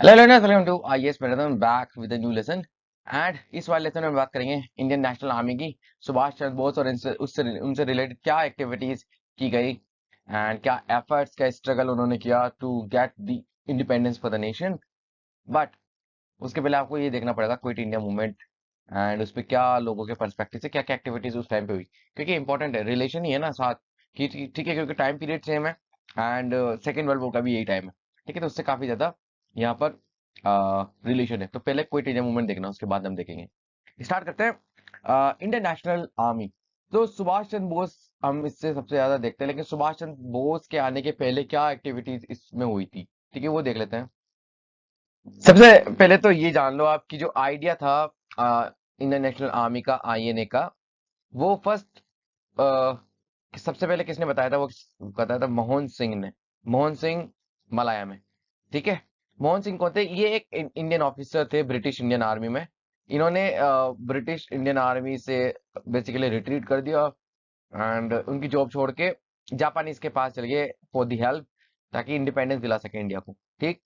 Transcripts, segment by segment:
Hello learners, welcome to IAS marathon back with a new lesson. And इस वाले lesson में हम बात करेंगे इंडियन नेशनल आर्मी की, सुभाष चंद्र बोस और इनसे उससे उनसे रिलेटेड क्या एक्टिविटीज की गई एंड क्या एफर्ट्स, क्या स्ट्रगल उन्होंने किया to get the independence for the nation. But उसके पहले आपको ये देखना पड़ेगा क्विट इंडिया मूवमेंट एंड उस पर क्या लोगों के पर्सपेक्टिव से क्या क्या एक्टिविटीज उस टाइम पे हुई, क्योंकि इंपॉर्टेंट है, रिलेशन ही है ना साथ कि ठीक है, क्योंकि टाइम पीरियड सेम है एंड सेकेंड वर्ल्ड वॉर का भी यही टाइम है। ठीक है, तो उससे काफी ज्यादा यहाँ पर रिलेशन है। तो पहले क्विट इंडिया मूवमेंट देखना, उसके बाद हम देखेंगे। स्टार्ट करते हैं इंडियन नेशनल आर्मी। तो सुभाष चंद्र बोस हम इससे सबसे ज्यादा देखते हैं, लेकिन सुभाष चंद्र बोस के आने के पहले क्या एक्टिविटीज इसमें हुई थी, ठीक है, वो देख लेते हैं। सबसे पहले तो ये जान लो आपकी जो आइडिया था इंडियन नेशनल आर्मी का, आईएनए का, वो फर्स्ट सबसे पहले किसने बताया था? वो बताया था मोहन सिंह ने। मोहन सिंह मलाया में। ठीक है, मोहन सिंह कौन थे? ये एक इंडियन ऑफिसर थे ब्रिटिश इंडियन आर्मी में। इन्होंने ब्रिटिश इंडियन आर्मी से बेसिकली रिट्रीट कर दिया एंड उनकी जॉब छोड़ के जापानीज के पास चल गए फॉर दी हेल्प, ताकि इंडिपेंडेंस दिला सके इंडिया को। ठीक।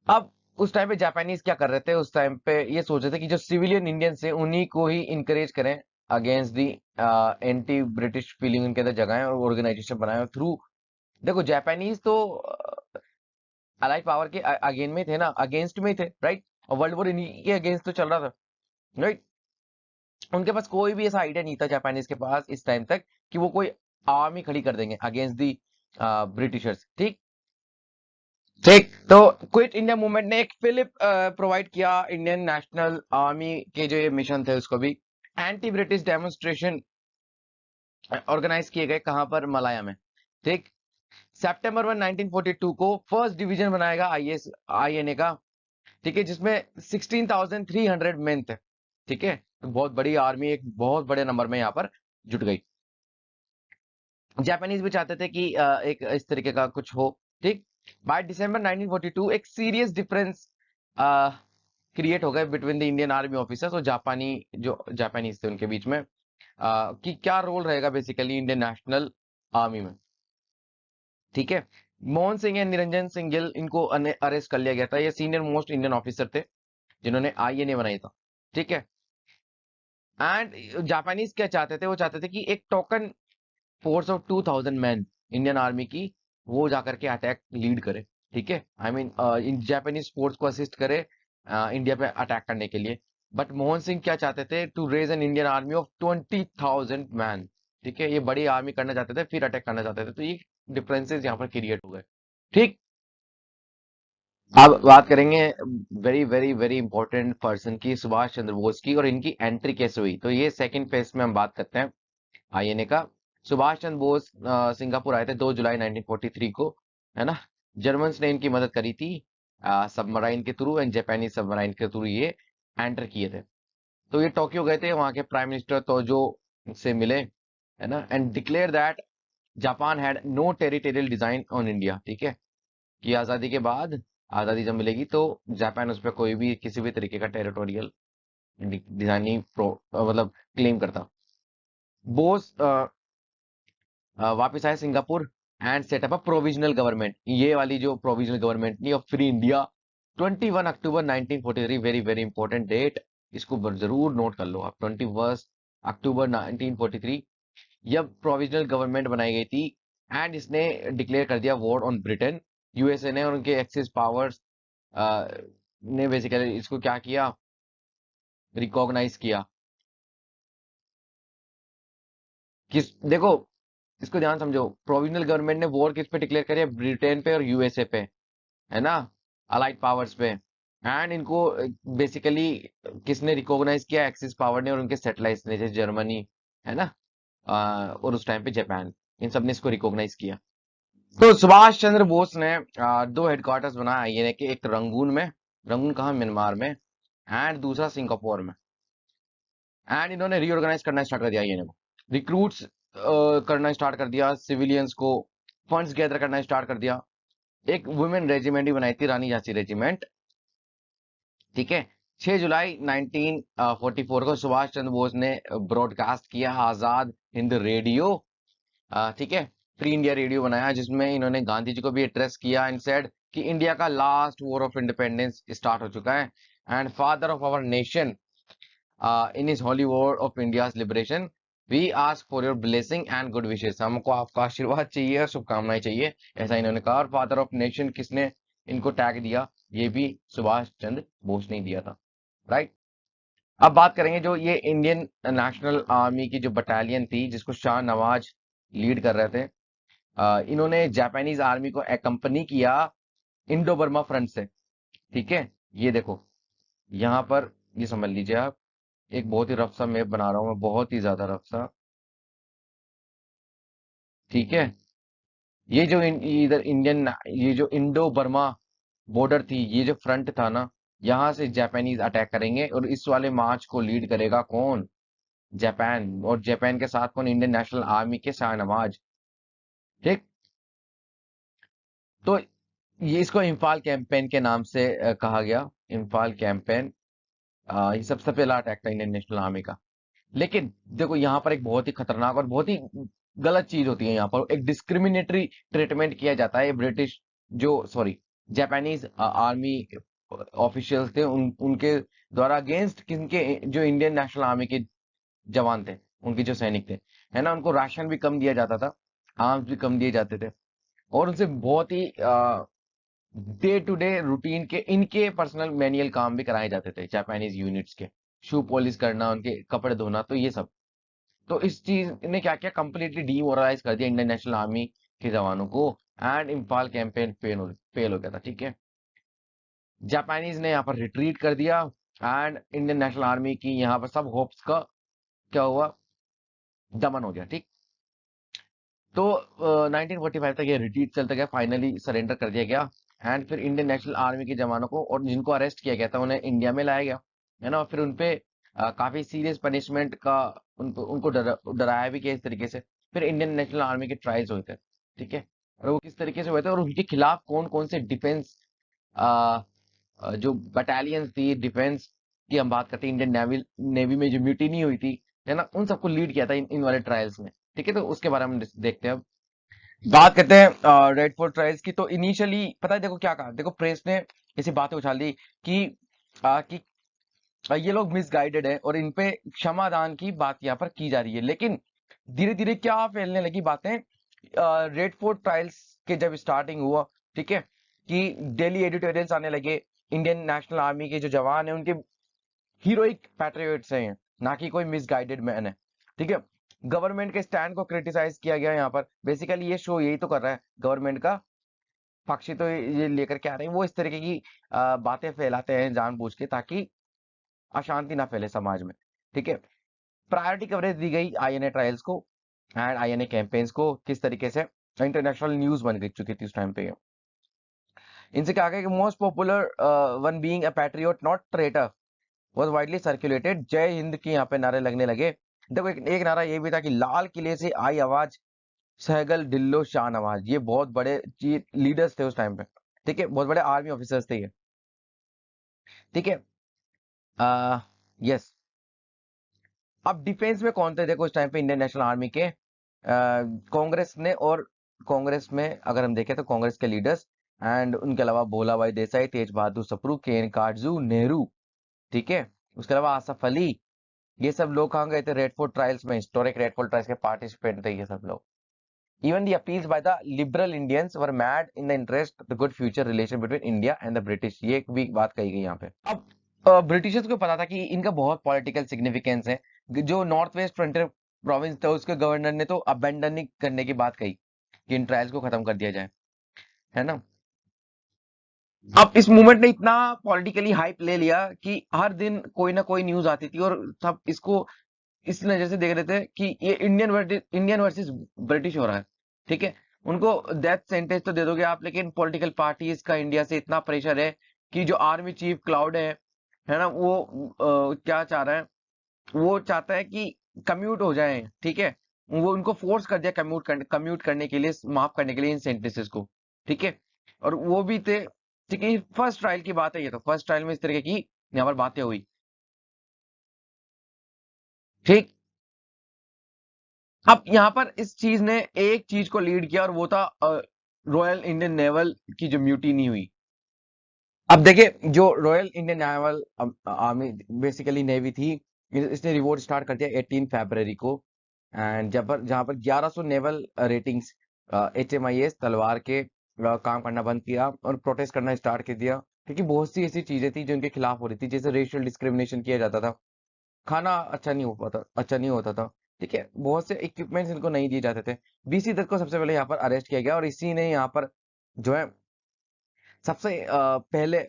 अब उस टाइम पे जापानीज क्या कर रहे थे? उस टाइम पे ये सोच रहे थे कि जो सिविलियन इंडियंस है उन्हीं को ही इनकरेज करें against the anti British feeling उनके अंदर जगाएं और ऑर्गेनाइजेशन बनाएं थ्रू। देखो, जापानीज तो अलाइड पावर के अगेन में थे ना, अगेंस्ट में थे, राइट? और वर्ल्ड वॉर इन्हीं के अगेंस्ट तो चल रहा था, राइट? उनके पास कोई भी ऐसा आइडिया नहीं था जापानीज के पास इस टाइम तक कि वो कोई आर्मी खड़ी कर देंगे अगेंस्ट दी ब्रिटिशर्स। ठीक। ठीक, तो क्विट इंडिया मूवमेंट ने एक फिलिप प्रोवाइड किया इंडियन नेशनल आर्मी के जो ये मिशन थे उसको भी। एंटी ब्रिटिश डेमोन्स्ट्रेशन ऑर्गेनाइज किए गए, कहां पर? मलाया में। ठीक। सितंबर 1 1942 को फर्स्ट डिवीजन बनाएगा आईएस आईएनए का। ठीक है, जिसमें 16,300 मेन थे। ठीक है, तो बहुत बड़ी आर्मी, एक बहुत बड़े नंबर में यहाँ पर जुट गई। जापानीज भी चाहते थे कि एक इस तरीके का कुछ हो। ठीक। बाय दिसंबर 1942 एक सीरियस डिफरेंस क्रिएट हो गए between the Indian army officers और जापानी, जो जापानीज थे उनके बीच में, कि क्या रोल रहेगा बेसिकली इंडियन नेशनल आर्मी में। ठीक है। मोहन सिंह एंड निरंजन सिंह गिल, इनको अरेस्ट कर लिया गया था। ये सीनियर मोस्ट इंडियन ऑफिसर थे जिन्होंने आईएनए बनाई था। ठीक है। एंड जापानीज क्या चाहते थे? वो चाहते थे कि एक token force of 2,000 man Indian army की, वो जाकर के अटैक लीड करे। ठीक है, I mean in Japanese force को असिस्ट करे इंडिया पे अटैक करने के लिए। बट मोहन सिंह क्या चाहते थे? To raise an Indian army of 20,000 man. ठीक है, ये बड़ी आर्मी करना चाहते थे, फिर अटैक करना चाहते थे, तो ये डिफरेंसेस यहाँ पर क्रिएट हो गए। ठीक। अब बात करेंगे very very very important person की, सुभाष चंद्र बोस की, और इनकी एंट्री कैसे हुई। तो ये सेकंड फेज में हम बात करते हैं आईएनए का। सुभाष चंद्र बोस सिंगापुर आए थे 2 जुलाई 1943 को, है ना? जर्मन्स ने इनकी मदद करी थी सबमराइन के थ्रू एंड जापानी सबमराइन के थ्रू ये एंटर किए थे। तो ये टोक्यो गए थे, वहां के प्राइम मिनिस्टर तोजो से मिले, है ना? And declare that Japan had no territorial design on India. ठीक है, कि आजादी के बाद, आजादी जब मिलेगी तो जापान उस पर कोई भी किसी भी तरीके का टेरिटोरियल डिजाइन नहीं मतलब क्लेम करता। बोस वापस आए Singapore and set up a provisional government. ये वाली जो प्रोविजनल गवर्नमेंट नहीं, of free India. 21 October 1943, very very important date, इसको जरूर नोट कर लो आप। 21 अक्टूबर 1943 जब प्रोविजनल गवर्नमेंट बनाई गई थी एंड इसने डिक्लेयर कर दिया वॉर ऑन ब्रिटेन। यूएसए ने और उनके एक्सिस पावर्स ने बेसिकली इसको क्या किया? रिकॉग्नाइज किया। किस, देखो, इसको ध्यान समझो, प्रोविजनल गवर्नमेंट ने वॉर किस पे डिक्लेयर करी है? ब्रिटेन पे और यूएसए पे, है ना? अलाइड पावर्स पे। एंड इनको बेसिकली किसने रिकॉग्नाइज किया? एक्सिस पावर ने और उनके सैटेलाइट्स ने, जैसे जर्मनी, है ना? और उस टाइम पे जापान, इन सब ने इसको रिकॉग्नाइज किया। तो सुभाष चंद्र बोस ने दो हेडक्वार्टर्स बनाए आईएनए के, एक रंगून में, रंगून कहाँ? म्यांमार में, एंड दूसरा सिंगापुर में। एंड इन्होंने रीऑर्गेनाइज करना स्टार्ट कर दिया आईएनए को, रिक्रूट्स करना स्टार्ट कर दिया सिविलियंस को, फंड्स गैदर करना स्टार्ट कर दिया। एक वुमेन रेजिमेंट भी बनाई थी, रानी झांसी रेजिमेंट। ठीक है। 6 जुलाई 1944 को सुभाष चंद्र बोस ने ब्रॉडकास्ट किया आजाद हिंद रेडियो। ठीक है, फ्री इंडिया रेडियो बनाया, जिसमें इन्होंने गांधी जी को भी एड्रेस किया एंड सेड कि इंडिया का last war of independence start हो चुका है, and father of our nation in his holy war of India's liberation we ask for your blessing and good wishes. हमको आपका आशीर्वाद चाहिए और शुभकामनाएं चाहिए, ऐसा इन्होंने कहा। और फादर ऑफ नेशन किसने इनको टैग दिया? ये भी सुभाष चंद्र बोस ने दिया था, राइट। अब बात करेंगे जो ये इंडियन नेशनल आर्मी की जो बटालियन थी जिसको शाह नवाज लीड कर रहे थे, इन्होंने जापानीज आर्मी को एकम्पनी किया इंडो बर्मा फ्रंट से, ठीक है। ये देखो यहाँ पर, ये समझ लीजिए आप, एक बहुत ही रफ सा मैप बना रहा हूं मैं, बहुत ही ज्यादा रफ सा, ठीक है। ये जो इधर इंडियन, ये जो इंडो बर्मा बॉर्डर थी, ये जो फ्रंट था ना, यहाँ से जापानीज अटैक करेंगे, और इस वाले मार्च को लीड करेगा कौन? जापान। और जापान के साथ कौन? इंडियन नेशनल आर्मी के शाहनवाज, ठीक। तो ये इसको इम्फाल कैंपेन के नाम से कहा गया, इम्फाल कैंपेन। ये सबसे पहला अटैक था इंडियन नेशनल आर्मी का। लेकिन देखो यहाँ पर एक बहुत ही खतरनाक और बहुत ही गलत चीज होती है, यहाँ पर एक डिस्क्रिमिनेटरी ट्रीटमेंट किया जाता है ब्रिटिश, जो सॉरी जापानीज आर्मी ऑफिशियल्स थे उनके द्वारा अगेंस्ट किनके? जो इंडियन नेशनल आर्मी के जवान थे, उनके जो सैनिक थे, है ना। उनको राशन भी कम दिया जाता था, आर्म्स भी कम दिए जाते थे, और उनसे बहुत ही डे टू डे रूटीन के इनके पर्सनल मैनुअल काम भी कराए जाते थे जापानीज यूनिट्स के, शू पॉलिश करना, उनके कपड़े धोना, तो ये सब। तो इस चीज ने क्या किया? कंप्लीटली डीमोरलाइज कर दिया इंडियन नेशनल आर्मी के जवानों को, एंड इम्फाल कैंपेन फेल हो गया था, ठीक है। जापानीज ने यहाँ पर रिट्रीट कर दिया, एंड इंडियन नेशनल आर्मी की यहाँ पर सब होप्स का क्या हुआ? दमन हो गया, ठीक। तो 1945 तक ये रिट्रीट चलता गया, फाइनली सरेंडर कर दिया गया, एंड फिर इंडियन नेशनल आर्मी के जवानों को और जिनको अरेस्ट किया गया था उन्हें इंडिया में लाया गया, है ना। और फिर उनपे काफी सीरियस पनिशमेंट का उनको डराया भी गया इस तरीके से। फिर इंडियन नेशनल आर्मी के ट्रायल्स हुए थे, ठीक है। और वो किस तरीके से हुए थे, और उनके खिलाफ कौन कौन से डिफेंस जो बटालियंस थी डिफेंस की, हम बात करते हैं इंडियन नेवी नेवी में जो म्यूटिनी हुई थी, है ना, उन सबको लीड किया था इन वाले ट्रायल्स में, ठीक है। तो उसके बारे में हम देखते हैं अब। बात करते हैं रेड फोर्ट ट्रायल्स की। तो इनिशियली पता है देखो क्या कहा, देखो प्रेस ने ऐसी बातें उछाल दी कि ये लोग मिसगाइडेड है और इन पे क्षमादान की बात यहाँ पर की जा रही है। लेकिन धीरे धीरे क्या फैलने लगी बातें, रेड फोर्ट ट्रायल्स के जब स्टार्टिंग हुआ, ठीक है, कि डेली एडिटोरियल्स आने लगे, इंडियन नेशनल आर्मी के जो जवान है उनके हीरोइक पैट्रियट्स हैं, ना कि कोई मिसगाइडेड मैन है, ठीक है। गवर्नमेंट के स्टैंड को क्रिटिसाइज किया गया यहाँ पर। बेसिकली ये शो यही तो कर रहा है, गवर्नमेंट का पक्ष ही तो ये लेकर के आ रहे हैं। वो इस तरीके की बातें फैलाते हैं जानबूझ के, ताकि अशांति ना फैले समाज में, ठीक है। प्रायोरिटी कवरेज दी गई आईएनए ट्रायल्स को एंड आईएनए कैंपेन्स को, किस तरीके से इंटरनेशनल न्यूज बन चुकी थी उस टाइम पे। इनसे क्या कहा कि most popular one being a patriot not traitor was widely circulated. जय हिंद की यहाँ पे नारे लगने लगे। देखो एक नारा ये भी था कि लाल किले से आई आवाज, सहगल ढिल्लो शाह नवाज। ये बहुत बड़े लीडर्स थे उस टाइम पे, ठीक है, बहुत बड़े आर्मी ऑफिसर्स थे ये, ठीक है। यस। अब डिफेंस में कौन थे देखो इस टाइम पे इंडियन नेशनल आर्मी के? कांग्रेस ने, और कांग्रेस में अगर हम देखें तो कांग्रेस के लीडर्स, एंड उनके अलावा भोला भाई देसाई, तेज बहादुर सप्रू, के एन काटजू, नेहरू, ठीक है। उसके अलावा आसफ अली, ये सब लोग कहाँ गए थे? रेड फोर्ट ट्रायल्स में, हिस्टोरिक रेड फोर्ट ट्रायल्स के पार्टिसिपेंट थे ये सब लोग। Even the appeals by the liberal Indians were mad in the interest the good future relation between India and the British. ये एक भी बात कही गई यहाँ पे। अब ब्रिटिशर्स को पता था कि इनका बहुत पॉलिटिकल सिग्निफिकेंस है। जो नॉर्थ वेस्ट फ्रंटियर प्रोविंस था उसके गवर्नर ने तो अबेंडन करने की बात कही कि इन ट्रायल्स को खत्म कर दिया जाए, है ना। अब इस मूवमेंट ने इतना पॉलिटिकली हाइप ले लिया कि हर दिन कोई ना कोई न्यूज आती थी, और सब इसको इस नजर से देख रहे थे कि ये इंडियन वर्सेस ब्रिटिश हो रहा है, ठीक है। उनको डेथ सेंटेंस तो दे दोगे आप, लेकिन पॉलिटिकल पार्टीज का इंडिया से इतना प्रेशर है कि जो आर्मी चीफ क्लाउड है ना, वो क्या चाह रहा है? वो चाहता है कि कम्यूट हो जाए, ठीक है। वो उनको फोर्स कर दिया कम्यूट करने के लिए, माफ करने के लिए इन सेंटेंसेस को, ठीक है। और वो भी थे, ठीक है। फर्स्ट ट्रायल की बात है ये, तो फर्स्ट ट्रायल में इस तरीके की यहाँ पर बातें हुई, ठीक। अब यहाँ पर इस चीज ने एक चीज को लीड किया, और वो था रॉयल इंडियन नेवल की जो म्यूटिनी हुई। अब देखिए जो royal Indian naval army basically navy थी, इसने रिवॉर्ड स्टार्ट कर दिया 18 फरवरी को। एंड जहां पर 1100 नेवल रेटिंग्स HMIS तलवार के काम करना बंद किया और प्रोटेस्ट करना स्टार्ट कर दिया, क्योंकि बहुत सी ऐसी चीजें थी जो उनके खिलाफ हो रही थी, जैसे रेशियल डिस्क्रिमिनेशन किया जाता था, खाना अच्छा नहीं होता था। ठीक है, बहुत से इक्विपमेंट्स इनको नहीं दिए जाते थे। BC दत्त को सबसे पहले यहाँ पर अरेस्ट किया गया और इसी ने यहाँ पर जो है सबसे पहले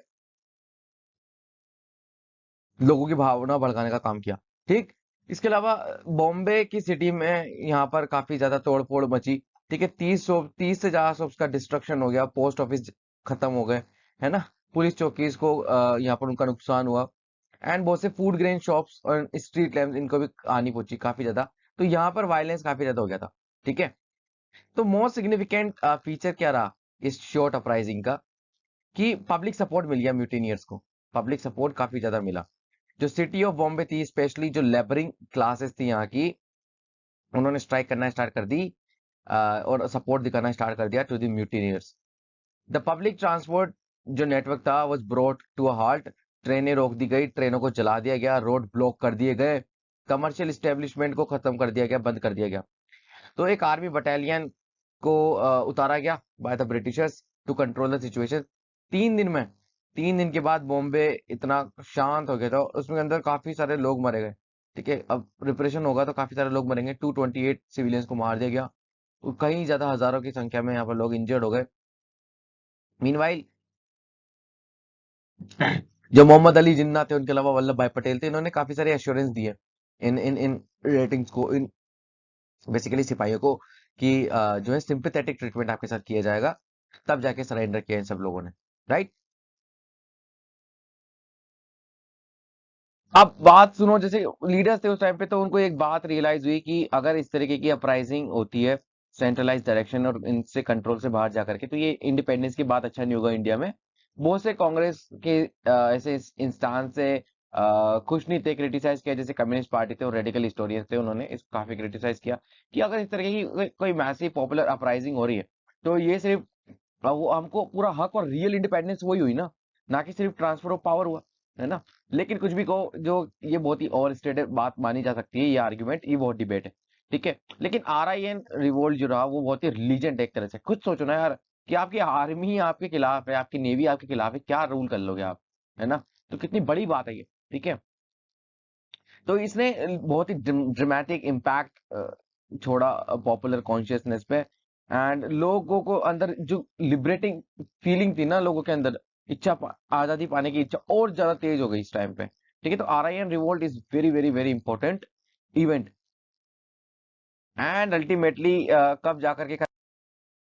लोगों की भावना भड़काने का काम किया। ठीक, इसके अलावा बॉम्बे की सिटी में यहाँ पर काफी ज्यादा तोड़फोड़ मची। ठीक है, 30 से ज्यादा शॉप्स का डिस्ट्रक्शन हो गया, पोस्ट ऑफिस खत्म हो गए, है ना, पुलिस चौकीज को यहाँ पर उनका नुकसान हुआ। एंड बहुत से फूड ग्रेन शॉप्स और स्ट्रीट लैम्प इनको भी हानि पहुंची काफी ज्यादा। तो यहाँ पर वायलेंस काफी ज्यादा हो गया था। ठीक है, तो मोस्ट सिग्निफिकेंट फीचर क्या रहा इस शॉर्ट अपराइजिंग का, कि पब्लिक सपोर्ट मिल गया म्यूटिनियर्स को, पब्लिक सपोर्ट काफी ज्यादा मिला। जो सिटी ऑफ बॉम्बे थी, स्पेशली जो लेबरिंग क्लासेस थी यहाँ की, उन्होंने स्ट्राइक करना स्टार्ट कर दी और सपोर्ट दिखाना स्टार्ट कर दिया to the mutineers. The public transport जो नेटवर्क था was brought to a halt। ट्रेनें रोक दी गई, ट्रेनों को जला दिया गया, रोड ब्लॉक कर दिए गए, कमर्शियल स्टेब्लिशमेंट को खत्म कर दिया गया, बंद कर दिया गया। तो एक आर्मी बटालियन को उतारा गया by the Britishers to control the situation. 3 दिन में, 3 दिन के बाद बॉम्बे इतना शांत हो गया था, उसमें अंदर काफी सारे लोग मरे गए। ठीक है, अब रिप्रेशन होगा तो काफी सारे लोग मरेंगे। 228 सिविलियंस को मार दिया गया और कहीं ज्यादा हजारों की संख्या में यहाँ पर लोग इंजर्ड हो गए। मीनवाइल जो मोहम्मद अली जिन्ना थे, उनके अलावा वल्लभ भाई पटेल थे, इन्होंने काफी सारे एश्योरेंस दिए इन रेटिंग्स को, इन बेसिकली सिपाहियों को, कि जो है सिंपैथेटिक ट्रीटमेंट आपके साथ किया जाएगा। तब जाके सरेंडर किया इन सब लोगों ने, राइट। अब बात सुनो, जैसे लीडर्स थे उस टाइम पे, तो उनको एक बात रियलाइज हुई कि अगर इस तरीके की अपराइजिंग होती है सेंट्रलाइज डायरेक्शन और इनसे कंट्रोल से बाहर जा करके, तो ये इंडिपेंडेंस की बात अच्छा नहीं होगा इंडिया में। बहुत से कांग्रेस के ऐसे इंसान से खुश नहीं थे, क्रिटिसाइज किया, जैसे कम्युनिस्ट पार्टी थे और रेडिकल हिस्टोरियंस थे, उन्होंने इस काफी क्रिटिसाइज किया कि अगर इस तरीके की कोई मैसिव पॉपुलर अपराइजिंग हो रही है, तो ये सिर्फ वो हमको पूरा हक और रियल इंडिपेंडेंस वही हुई ना कि सिर्फ ट्रांसफर ऑफ पावर हुआ, है ना। लेकिन कुछ भी कहो, जो ये बहुत ही ओवर स्टेटेड बात मानी जा सकती है, ये आर्ग्यूमेंट, ये बहुत डिबेट है। ठीक है, लेकिन RIN रिवोल्ट जो रहा वो बहुत ही रिलीजेंट एक तरह से। खुद सोचो ना यार, कि आपकी आर्मी आपके खिलाफ है, आपकी नेवी आपके खिलाफ है, क्या रूल कर लोगे आप, है ना। तो कितनी बड़ी बात है ये। ठीक है, तो इसने बहुत ही ड्रामेटिक इम्पैक्ट छोड़ा पॉपुलर कॉन्शियसनेस पे। एंड लोगों को अंदर जो लिबरेटिंग फीलिंग थी ना, लोगों के अंदर आजादी पाने की इच्छा और ज्यादा तेज हो गई इस टाइम पे। ठीक है, तो RIN revolt is very very very important event. And ultimately कब जाकर के